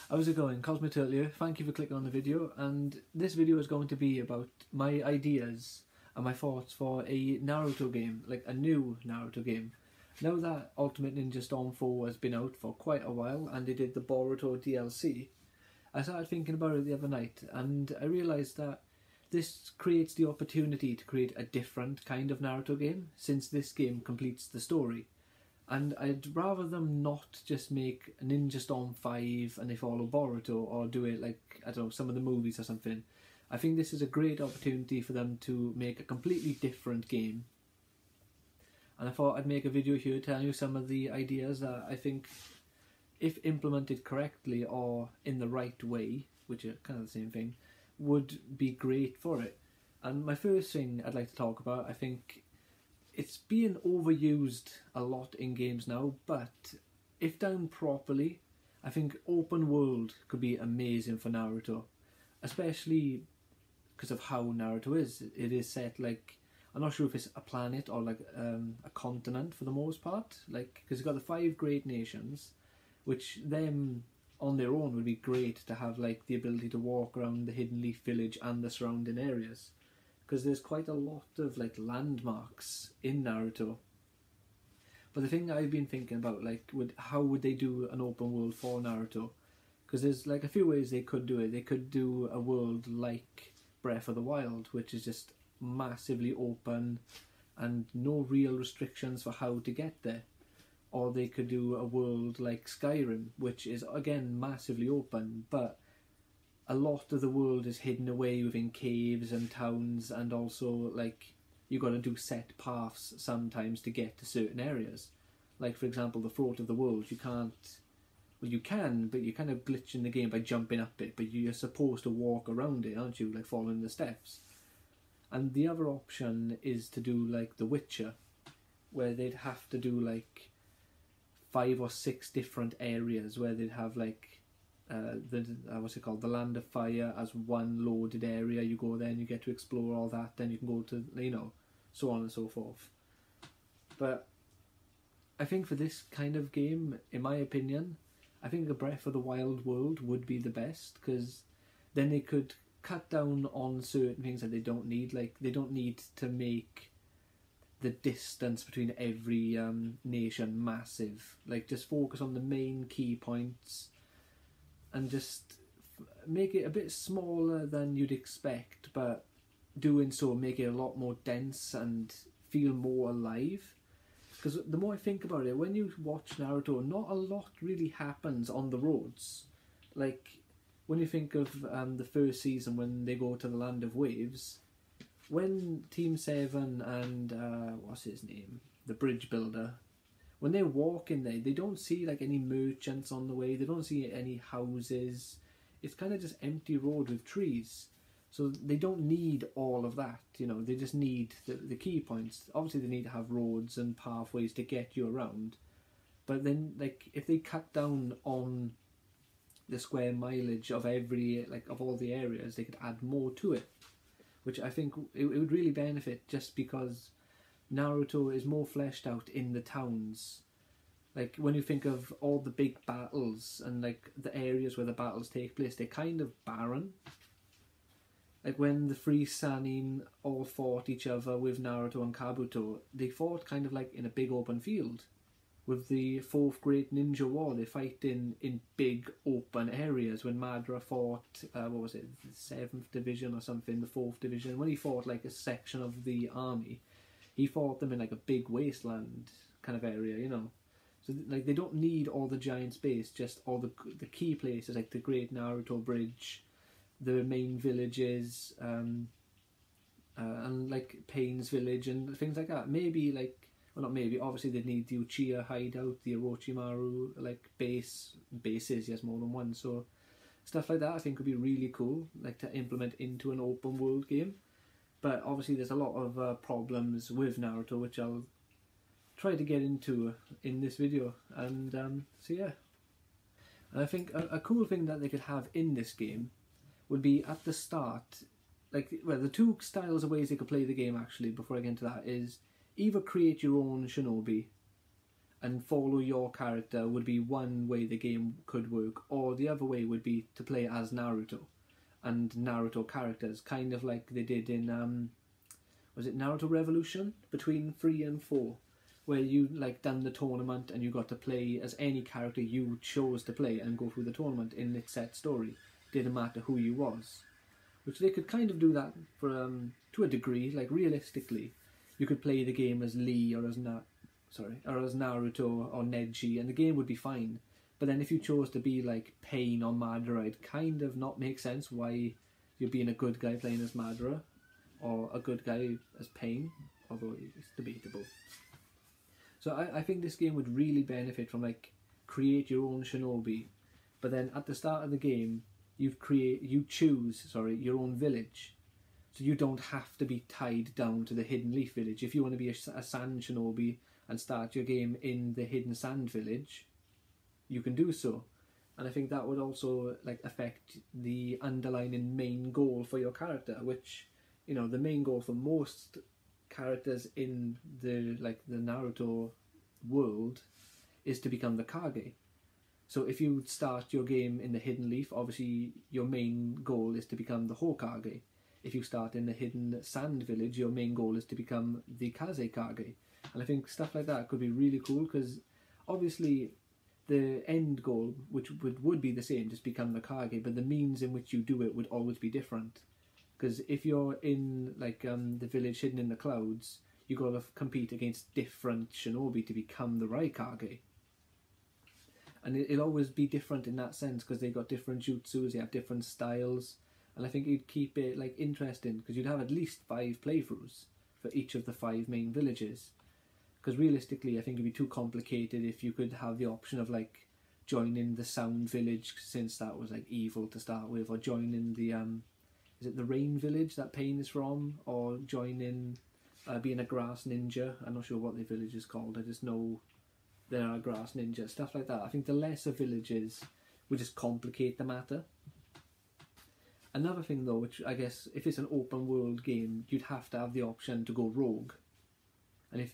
How's it going? Cosmic Turtle here. Thank you for clicking on the video, and this video is going to be about my ideas and my thoughts for a Naruto game, like a new Naruto game. Now that Ultimate Ninja Storm 4 has been out for quite a while and they did the Boruto DLC, I started thinking about it the other night and I realised that this creates the opportunity to create a different kind of Naruto game, since this game completes the story. And I'd rather them not just make a Ninja Storm 5 and they follow Boruto, or do it like, I don't know, some of the movies or something. I think this is a great opportunity for them to make a completely different game. And I thought I'd make a video here telling you some of the ideas that I think, if implemented correctly or in the right way, which are kind of the same thing, would be great for it. And my first thing I'd like to talk about, I think, it's being overused a lot in games now, but if done properly, I think open world could be amazing for Naruto. Especially because of how Naruto is. It is set like, I'm not sure if it's a planet or like a continent for the most part. Like, because you've got the 5 great nations, which them on their own would be great to have, like the ability to walk around the Hidden Leaf Village and the surrounding areas. Because there's quite a lot of like landmarks in Naruto. But the thing I've been thinking about, like, how would they do an open world for Naruto? Because there's like a few ways they could do it. They could do a world like Breath of the Wild, which is just massively open and no real restrictions for how to get there. Or they could do a world like Skyrim, which is again massively open, but a lot of the world is hidden away within caves and towns, and also like you got to do set paths sometimes to get to certain areas. Like for example, the Throat of the World, you can't, well you can, but you kind of glitch in the game by jumping up it, but you're supposed to walk around it, aren't you, like following the steps. And the other option is to do like The Witcher, where they'd have to do like 5 or 6 different areas where they'd have like what's it called, the Land of Fire as one loaded area. You go there and you get to explore all that, then you can go to, you know, so on and so forth. But I think for this kind of game, in my opinion, I think the Breath of the Wild world would be the best, because then they could cut down on certain things that they don't need. Like, they don't need to make the distance between every nation massive. Like, just focus on the main key points and just make it a bit smaller than you'd expect, but doing so make it a lot more dense and feel more alive. Because the more I think about it, when you watch Naruto, not a lot really happens on the roads. Like, when you think of the first season when they go to the Land of Waves, when Team 7 and, what's his name, the bridge builder, when they walk in there, they don't see like any merchants on the way, they don't see any houses. It's kind of just empty road with trees. So they don't need all of that, you know, they just need the key points. Obviously they need to have roads and pathways to get you around. But then, like, if they cut down on the square mileage of every, like, of all the areas, they could add more to it. Which I think it would really benefit, just because Naruto is more fleshed out in the towns. Like, when you think of all the big battles and like the areas where the battles take place, they're kind of barren. Like when the 3 Sannin all fought each other with Naruto and Kabuto, they fought kind of like in a big open field. With the 4th Great Ninja War, they fight in big open areas. When Madara fought, what was it, the 7th Division or something, the 4th Division, when he fought like a section of the army, he fought them in like a big wasteland kind of area, you know. So like they don't need all the giant space, just all the key places like the Great Naruto Bridge, the main villages, and like Pain's village and things like that. Maybe like, well not maybe, obviously they'd need the Uchiha hideout, the Orochimaru like bases, yes, more than one. So stuff like that I think would be really cool, like to implement into an open world game. But obviously there's a lot of problems with Naruto, which I'll try to get into in this video. And so yeah. And I think a cool thing that they could have in this game would be at the start, like, well, the 2 styles of ways they could play the game actually, before I get into that, is either create your own shinobi and follow your character would be one way the game could work, or the other way would be to play as Naruto and Naruto characters, kind of like they did in was it Naruto Revolution between 3 and 4, where you like done the tournament and you got to play as any character you chose to play and go through the tournament in its set story. Didn't matter who you was, which they could kind of do that for to a degree. Like realistically, you could play the game as Lee or as Naruto or Neji, and the game would be fine. But then if you chose to be like Pain or Madara, it'd kind of not make sense why you're being a good guy playing as Madara or a good guy as Pain, although it's debatable. So I think this game would really benefit from like create your own shinobi, but then at the start of the game you choose your own village, so you don't have to be tied down to the Hidden Leaf village. If you want to be a sand shinobi and start your game in the Hidden Sand village, you can do so. And I think that would also like affect the underlying main goal for your character, which, you know, the main goal for most characters in the Naruto world is to become the Kage. So if you start your game in the Hidden Leaf, obviously your main goal is to become the Hokage. If you start in the Hidden Sand village, your main goal is to become the Kazekage. And I think stuff like that could be really cool, because obviously the end goal, which would be the same, just become the Kage, but the means in which you do it would always be different. Because if you're in like the village hidden in the clouds, you got to compete against different shinobi to become the Raikage. And it'll always be different in that sense, because they got different jutsus, they have different styles, and I think you'd keep it like interesting, because you'd have at least 5 playthroughs for each of the 5 main villages. Because realistically, I think it'd be too complicated if you could have the option of like joining the Sound village, since that was like evil to start with, or joining the is it the Rain village that Pain is from, or joining being a grass ninja. I'm not sure what the village is called, I just know there are grass ninjas, stuff like that. I think the lesser villages would just complicate the matter. Another thing though, which I guess if it's an open world game, you'd have to have the option to go rogue.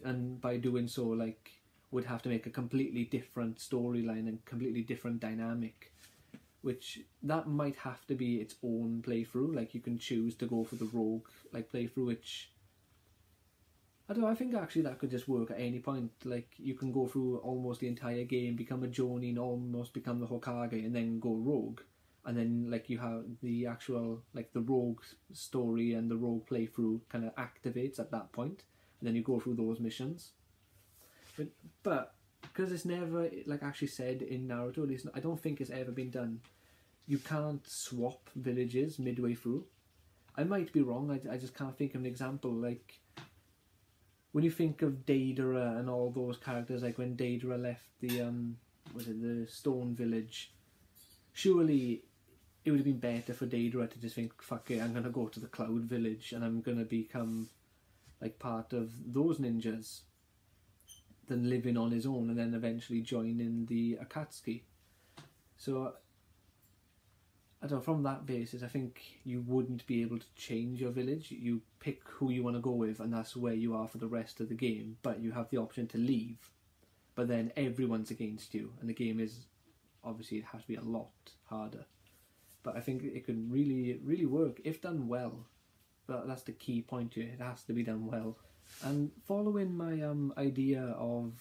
And by doing so, like, would have to make a completely different storyline and completely different dynamic, which that might have to be its own playthrough. Like, you can choose to go for the rogue like playthrough, which I don't know, I think actually that could just work at any point. Like, you can go through almost the entire game, become a Jonin, almost become the Hokage, and then go rogue. And then, like, you have the actual, like, the rogue story and the rogue playthrough kind of activates at that point. And then you go through those missions. But because it's never, like, actually said in Naruto, at least I don't think it's ever been done, you can't swap villages midway through. I might be wrong, I just can't think of an example. Like, when you think of Deidara and all those characters, like when Deidara left the the Stone Village, surely it would have been better for Deidara to just think, fuck it, I'm gonna go to the Cloud Village and I'm gonna become like part of those ninjas, than living on his own and then eventually joining the Akatsuki. So I don't know, from that basis I think you wouldn't be able to change your village. You pick who you want to go with and that's where you are for the rest of the game, but you have the option to leave, but then everyone's against you and the game is, obviously it has to be a lot harder. But I think it could really, really work if done well. But that's the key point here, it has to be done well. And following my idea of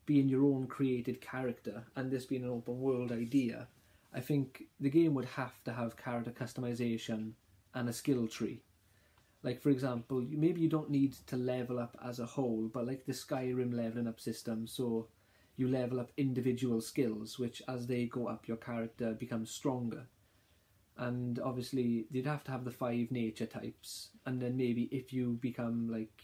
being your own created character, and this being an open world idea, I think the game would have to have character customization and a skill tree. Like, for example, maybe you don't need to level up as a whole, but like the Skyrim leveling up system, so you level up individual skills, which as they go up your character becomes stronger. And obviously you'd have to have the 5 nature types, and then maybe if you become like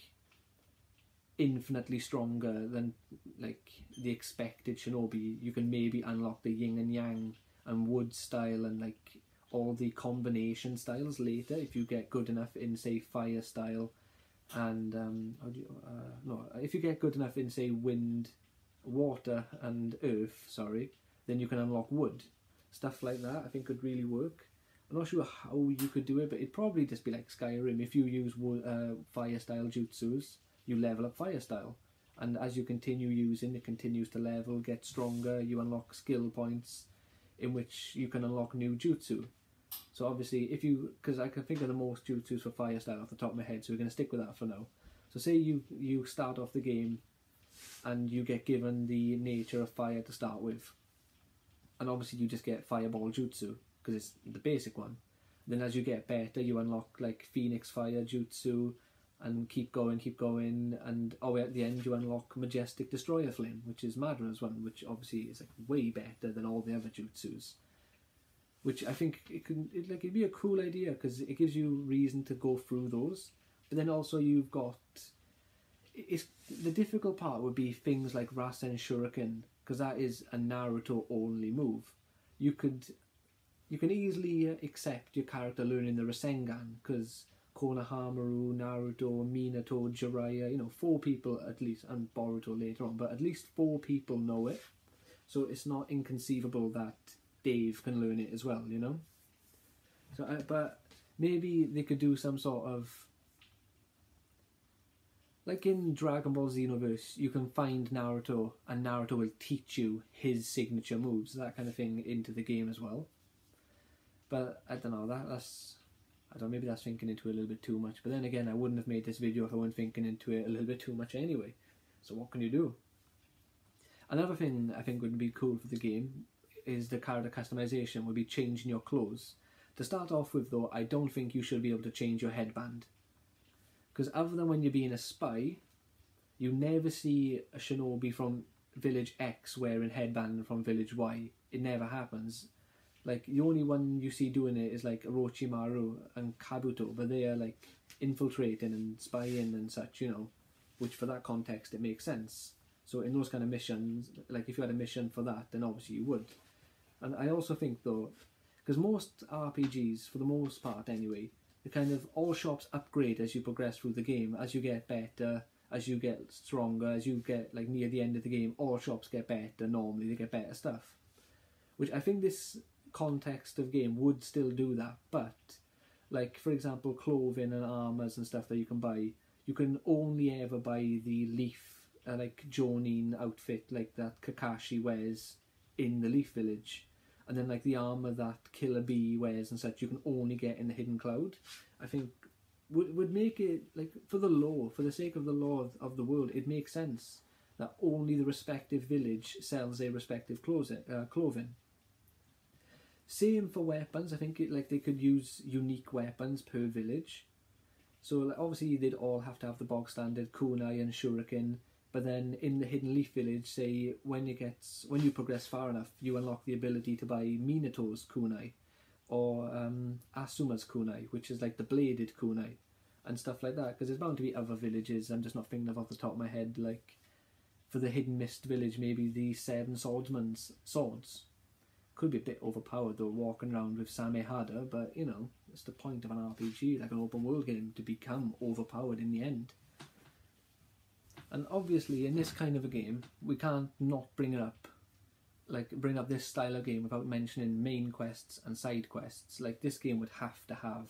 infinitely stronger than like the expected shinobi, you can maybe unlock the yin and yang and wood style and like all the combination styles later if you get good enough in say fire style and if you get good enough in say wind, water and earth, sorry, then you can unlock wood. Stuff like that I think could really work. I'm not sure how you could do it, but it'd probably just be like Skyrim. If you use fire style jutsus, you level up fire style, and as you continue using it, continues to level, get stronger. You unlock skill points in which you can unlock new jutsu. So obviously, if you, because I can think of the most jutsus for fire style off the top of my head, so we're going to stick with that for now. So say you start off the game and you get given the nature of fire to start with, and obviously you just get fireball jutsu because it's the basic one. Then as you get better, you unlock like phoenix fire jutsu, and keep going, and at the end you unlock majestic destroyer flame, which is Madara's one, which obviously is like way better than all the other jutsus. Which I think it'd be a cool idea because it gives you reason to go through those. But then also you've got, the difficult part would be things like Rasen Shuriken, because that is a Naruto only move. You can easily accept your character learning the Rasengan, because Konohamaru, Naruto, Minato, Jiraiya, 4 people at least, and Boruto later on, but at least 4 people know it. So it's not inconceivable that Dave can learn it as well, So, but maybe they could do some sort of, like in Dragon Ball Xenoverse, you can find Naruto, and Naruto will teach you his signature moves, that kind of thing, into the game as well. But I don't know, maybe that's thinking into it a little bit too much. But then again, I wouldn't have made this video if I weren't thinking into it a little bit too much anyway. So what can you do? Another thing I think would be cool for the game is the character customization, would be changing your clothes. To start off with though, I don't think you should be able to change your headband. Because other than when you're being a spy, you never see a shinobi from village X wearing headband from village Y. It never happens. Like, the only one you see doing it is like Orochimaru and Kabuto, but they are like infiltrating and spying and such, which for that context it makes sense. So in those kind of missions, like if you had a mission for that, then obviously you would. And I also think though, because most RPGs, for the most part anyway, the kind of all shops upgrade as you progress through the game, as you get better, as you get stronger, as you get like near the end of the game, all shops get better normally, they get better stuff. Which I think this context of game would still do that, but like for example clothing and armors and stuff that you can buy, you can only ever buy the Leaf like Jonin outfit like that Kakashi wears in the Leaf Village, and then like the armor that Killer Bee wears and such you can only get in the Hidden Cloud. I think would make it, like, for the lore, for the sake of the lore of the world, it makes sense that only the respective village sells their respective clothing. Same for weapons. I think they could use unique weapons per village. So like, obviously they'd all have to have the bog standard kunai and shuriken. But then in the Hidden Leaf Village, say when you progress far enough, you unlock the ability to buy Minato's kunai, or Asuma's kunai, which is like the bladed kunai, and stuff like that. Because there's bound to be other villages. I'm just not thinking of off the top of my head. Like for the Hidden Mist Village, maybe the 7 Swordsman's swords. Could be a bit overpowered though, walking around with Samehada, but it's the point of an RPG, like an open world game, to become overpowered in the end. And obviously in this kind of a game, we can't not bring up this style of game without mentioning main quests and side quests. Like this game would have to have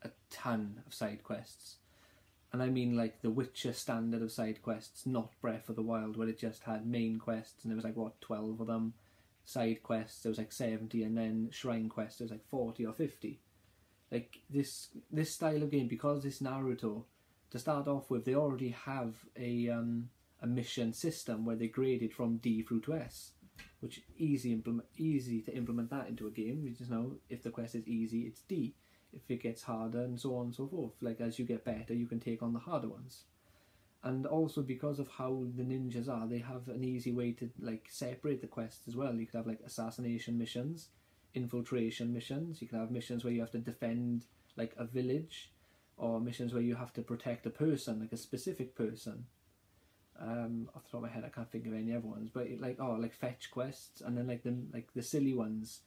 a ton of side quests. And I mean like the Witcher standard of side quests, not Breath of the Wild, where it just had main quests and there was like, what, 12 of them. Side quests there was like 70, and then shrine quests there was like 40 or 50. Like this style of game, because it's Naruto, to start off with, they already have a mission system where they grade it from D through to S, which easy to implement that into a game. You just know if the quest is easy, it's D. If it gets harder, and so on and so forth. Like as you get better, you can take on the harder ones. And also because of how the ninjas are, they have an easy way to like separate the quests as well. You could have like assassination missions, infiltration missions. You can have missions where you have to defend like a village, or missions where you have to protect a person, like a specific person. Off the top of my head, I can't think of any other ones, but like fetch quests, and then like the silly ones,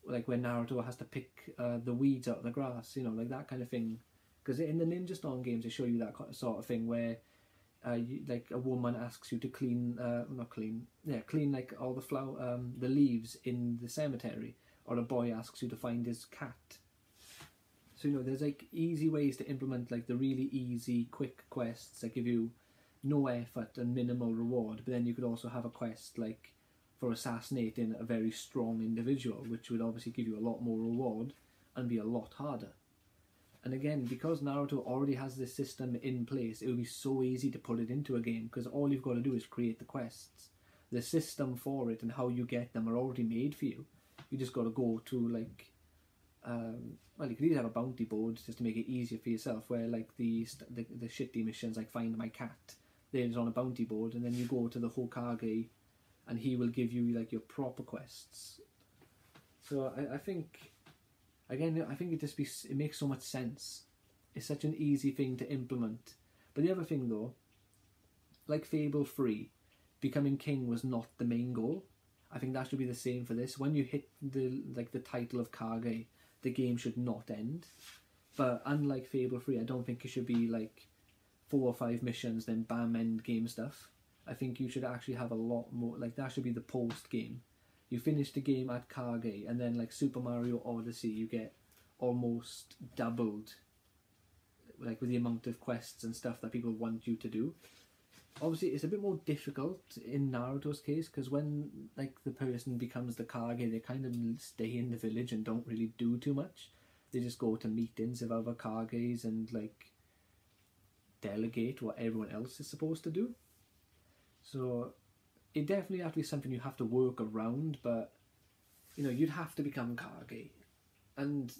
like where Naruto has to pick the weeds out of the grass, like that kind of thing. Because in the Ninja Storm games, they show you that sort of thing where like a woman asks you to clean like all the leaves in the cemetery, or a boy asks you to find his cat. So there's like easy ways to implement like the really easy quick quests that give you no effort and minimal reward, but then you could also have a quest like for assassinating a very strong individual, which would obviously give you a lot more reward and be a lot harder. And again, because Naruto already has this system in place, it would be so easy to put it into a game, because all you've got to do is create the quests. The system for it and how you get them are already made for you. You just got to go to like, well, you could either have a bounty board just to make it easier for yourself, where like the shitty missions like find my cat, there's on a bounty board, and then you go to the Hokage and he will give you like your proper quests. So I think, again, I think it makes so much sense. It's such an easy thing to implement. But the other thing though, like Fable 3, becoming king was not the main goal. I think that should be the same for this. When you hit the title of Kage, the game should not end. But unlike Fable 3, I don't think it should be like 4 or 5 missions, then bam, end game stuff. I think you should actually have a lot more, like that should be the post game. You finish the game at Kage, and then like Super Mario Odyssey, you get almost doubled, like with the amount of quests and stuff that people want you to do. Obviously, it's a bit more difficult in Naruto's case, because when like the person becomes the Kage, they kind of stay in the village and don't really do too much. They just go to meetings of other Kages and like delegate what everyone else is supposed to do. So it definitely has to be something you have to work around, but you know, you'd have to become Kage. And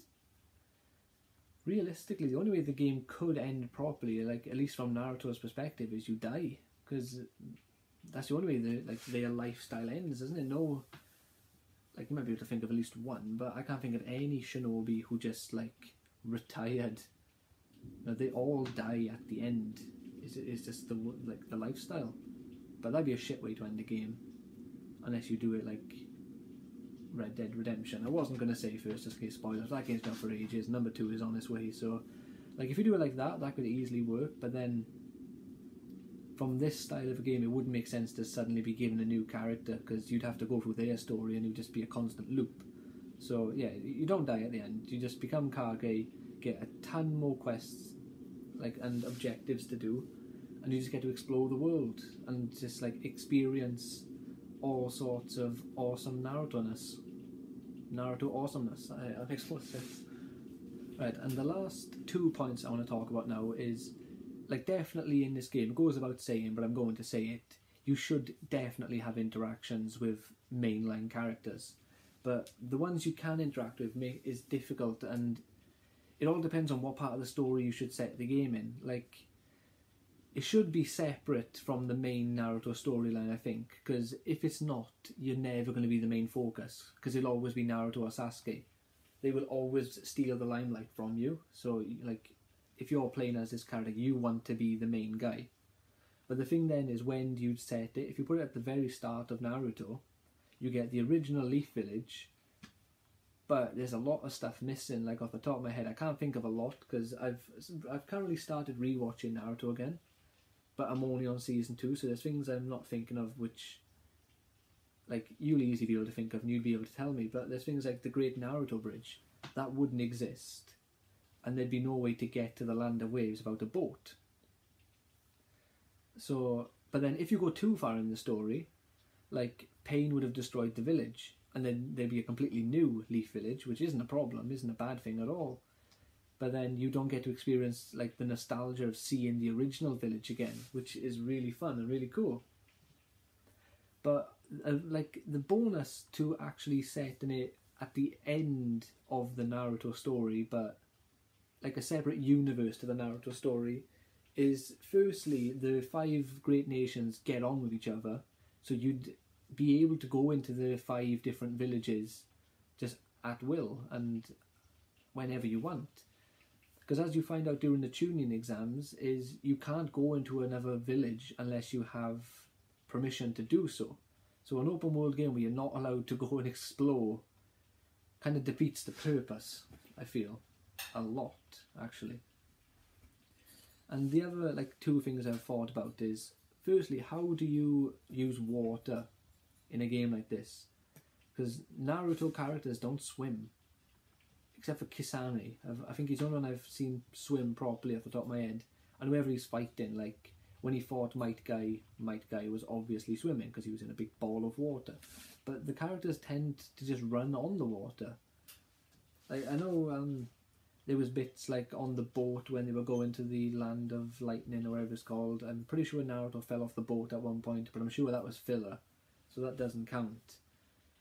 realistically, the only way the game could end properly, like at least from Naruto's perspective, is you die, because that's the only way their lifestyle ends, isn't it? No, like you might be able to think of at least one, but I can't think of any shinobi who just like retired. You know, they all die at the end. It's just the lifestyle. But that'd be a shit way to end the game, unless you do it like Red Dead Redemption. I wasn't going to say first, just in case spoilers. That game's been out for ages. Number 2 is on its way, so like if you do it like that, that could easily work. But then, from this style of a game, it wouldn't make sense to suddenly be given a new character, because you'd have to go through their story and it would just be a constant loop. So yeah, you don't die at the end. You just become Kage, get a ton more quests, like and objectives to do, and you just get to explore the world and just like experience all sorts of awesome Naruto awesomeness. That makes more sense. Right, and the last 2 points I want to talk about now is, like, definitely in this game, it goes without saying, but I'm going to say it, you should definitely have interactions with mainline characters. But the ones you can interact with is difficult, and it all depends on what part of the story you should set the game in. Like, it should be separate from the main Naruto storyline, I think, because if it's not, you're never going to be the main focus, because it'll always be Naruto or Sasuke. They will always steal the limelight from you, so, like, if you're playing as this character, you want to be the main guy. But the thing then is, when do you set it? If you put it at the very start of Naruto, you get the original Leaf Village, but there's a lot of stuff missing. Like, off the top of my head, I can't think of a lot, because I've currently started rewatching Naruto again, but I'm only on season 2, so there's things I'm not thinking of which, like, you'll easily be able to think of and you'd be able to tell me, but there's things like the Great Naruto Bridge. That wouldn't exist, and there'd be no way to get to the Land of Waves without a boat. So, but then if you go too far in the story, like, Pain would have destroyed the village, and then there'd be a completely new Leaf Village, which isn't a problem, isn't a bad thing at all. But then you don't get to experience like the nostalgia of seeing the original village again, which is really fun and really cool. But like the bonus to actually setting it at the end of the Naruto story, but like a separate universe to the Naruto story, is firstly the 5 great nations get on with each other, so you'd be able to go into the 5 different villages just at will and whenever you want. Because as you find out during the tuning exams, is you can't go into another village unless you have permission to do so. So an open world game where you're not allowed to go and explore kind of defeats the purpose, I feel, a lot, actually. And the other like 2 things I've thought about is, firstly, how do you use water in a game like this? Because Naruto characters don't swim. Except for Kisame. I think he's the only one I've seen swim properly off the top of my head. And whoever he's fighting, like, when he fought Might Guy was obviously swimming because he was in a big ball of water. But the characters tend to just run on the water. Like, I know there was bits like on the boat when they were going to the land of lightning or whatever it's called. I'm pretty sure Naruto fell off the boat at one point, but I'm sure that was filler, so that doesn't count.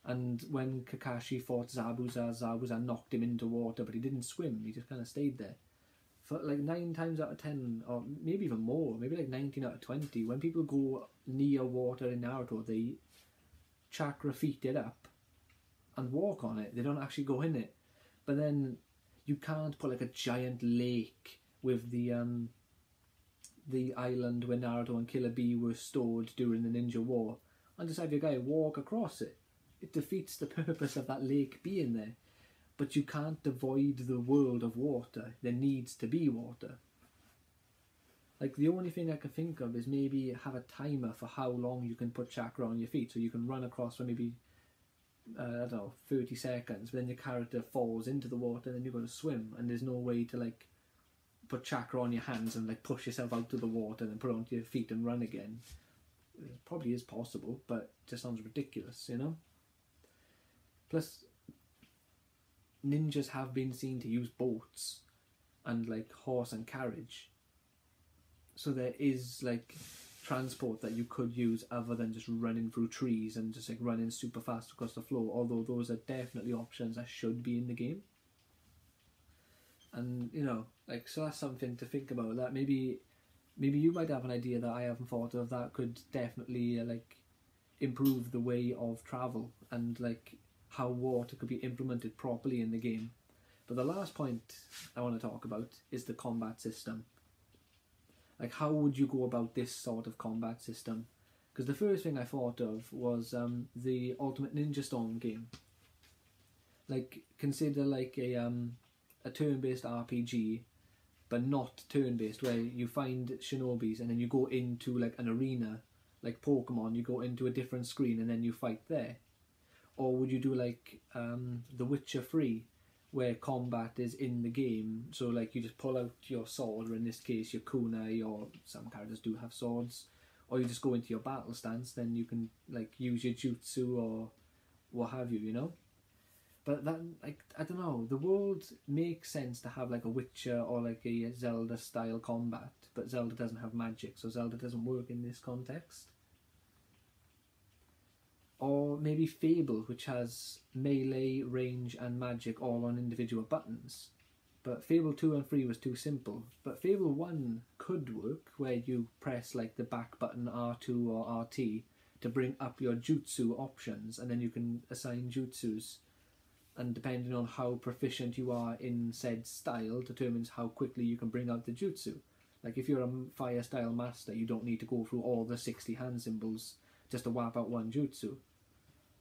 And when Kakashi fought Zabuza knocked him into water, but he didn't swim, he just kind of stayed there. For like 9 times out of 10, or maybe even more, maybe like 19 out of 20, when people go near water in Naruto, they chakra feet it up and walk on it. They don't actually go in it. But then you can't put like a giant lake with the island where Naruto and Killer Bee were stored during the Ninja War and just have your guy walk across it. It defeats the purpose of that lake being there. But you can't devoid the world of water. There needs to be water. Like, the only thing I can think of is maybe have a timer for how long you can put chakra on your feet. So you can run across for maybe, I don't know, 30 seconds. But then your character falls into the water and then you've got to swim. And there's no way to, like, put chakra on your hands and, like, push yourself out of the water and then put it onto your feet and run again. It probably is possible, but it just sounds ridiculous, you know? Plus, ninjas have been seen to use boats and like horse and carriage, so there is like transport that you could use other than just running through trees and just like running super fast across the floor, although those are definitely options that should be in the game. And you know, like, so that's something to think about. That maybe you might have an idea that I haven't thought of that could definitely like improve the way of travel and like how water could be implemented properly in the game. But the last point I want to talk about is the combat system. Like, how would you go about this sort of combat system? Because the first thing I thought of was the Ultimate Ninja Storm game. Like, consider like a turn-based RPG, but not turn-based, where you find shinobis and then you go into like an arena, like Pokemon, you go into a different screen and then you fight there. Or would you do like The Witcher 3, where combat is in the game? So like you just pull out your sword, or in this case your kunai, or some characters do have swords, or you just go into your battle stance, then you can like use your jutsu or what have you, you know? But that, like, I don't know, the world makes sense to have like a Witcher or like a Zelda style combat, but Zelda doesn't have magic, so Zelda doesn't work in this context. Or maybe Fable, which has melee, range and magic all on individual buttons. But Fable 2 and 3 was too simple. But Fable 1 could work, where you press like the back button R2 or RT to bring up your jutsu options, and then you can assign jutsus. And depending on how proficient you are in said style determines how quickly you can bring out the jutsu. Like if you're a fire style master, you don't need to go through all the 60 hand symbols just to whap out one jutsu.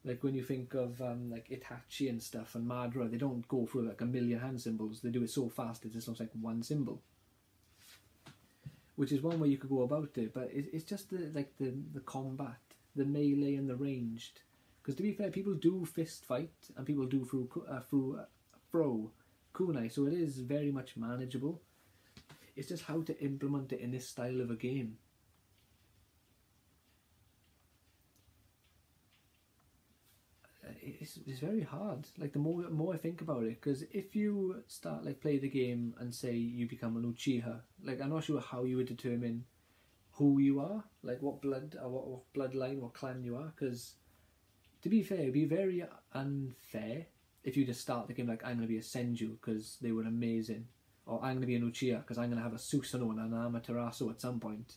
Like when you think of like Itachi and stuff and Madara, they don't go through like a million hand symbols. They do it so fast it just looks like one symbol. Which is one way you could go about it, but it's just the combat, the melee and the ranged. Because to be fair, people do fist fight and people do throw kunai, so it is very much manageable. It's just how to implement it in this style of a game. It's very hard. Like the more I think about it, because if you start like play the game and say you become an Uchiha, like I'm not sure how you would determine who you are, like what blood or what bloodline, what clan you are. Because to be fair, it'd be very unfair if you just start the game like I'm going to be a Senju because they were amazing, or I'm going to be an Uchiha because I'm going to have a Susanoo and an Amaterasu at some point.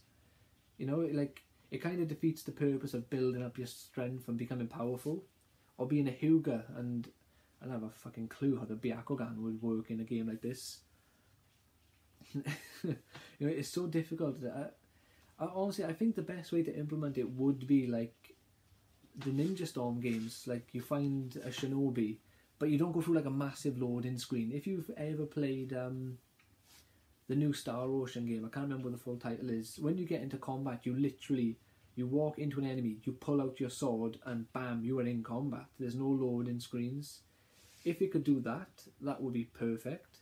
You know, like it kind of defeats the purpose of building up your strength and becoming powerful. Or being a Hyuga, and I don't have a fucking clue how the Byakugan would work in a game like this. You know, it's so difficult. Honestly, I think the best way to implement it would be like the Ninja Storm games. Like you find a shinobi, but you don't go through like a massive loading screen. If you've ever played the new Star Ocean game, I can't remember what the full title is. When you get into combat, you walk into an enemy, you pull out your sword, and bam, you are in combat. There's no loading screens. If you could do that, that would be perfect.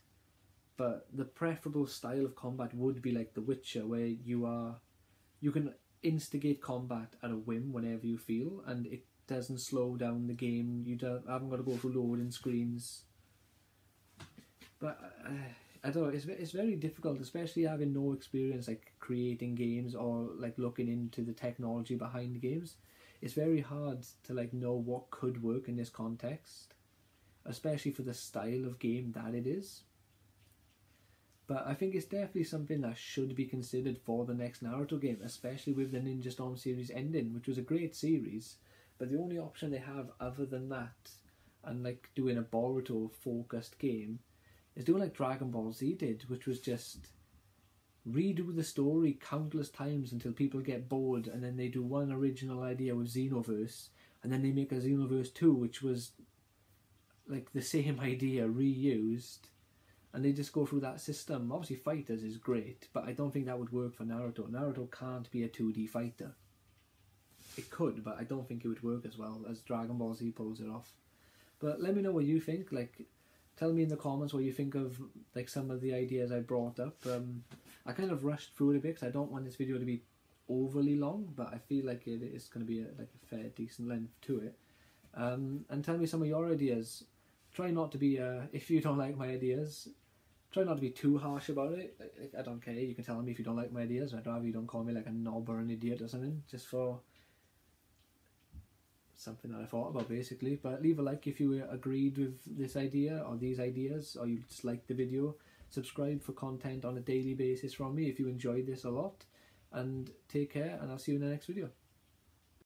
But the preferable style of combat would be like The Witcher, where you are you can instigate combat at a whim whenever you feel, and it doesn't slow down the game. You haven't got to go through loading screens. But I don't know, it's very difficult, especially having no experience like creating games or like looking into the technology behind games. It's very hard to like know what could work in this context, especially for the style of game that it is. But I think it's definitely something that should be considered for the next Naruto game, especially with the Ninja Storm series ending, which was a great series. But the only option they have other than that, and like doing a Boruto focused game, is doing like Dragon Ball Z did, which was just redo the story countless times until people get bored, and then they do one original idea with Xenoverse, and then they make a Xenoverse 2, which was like the same idea reused, and they just go through that system. Obviously Fighters is great, but I don't think that would work for Naruto. Naruto can't be a 2D fighter. It could, but I don't think it would work as well as Dragon Ball Z pulls it off. But let me know what you think. Like, tell me in the comments what you think of like some of the ideas I brought up. I kind of rushed through it a bit because I don't want this video to be overly long, but I feel like it is going to be like a fair, decent length to it. And tell me some of your ideas. Try not to be, if you don't like my ideas, try not to be too harsh about it. Like, I don't care, you can tell me if you don't like my ideas. I'd rather you don't call me like a knob or an idiot or something, just for something that I thought about basically. But leave a like if you agreed with this idea or these ideas, or you just liked the video. Subscribe for content on a daily basis from me if you enjoyed this a lot, and take care, and I'll see you in the next video.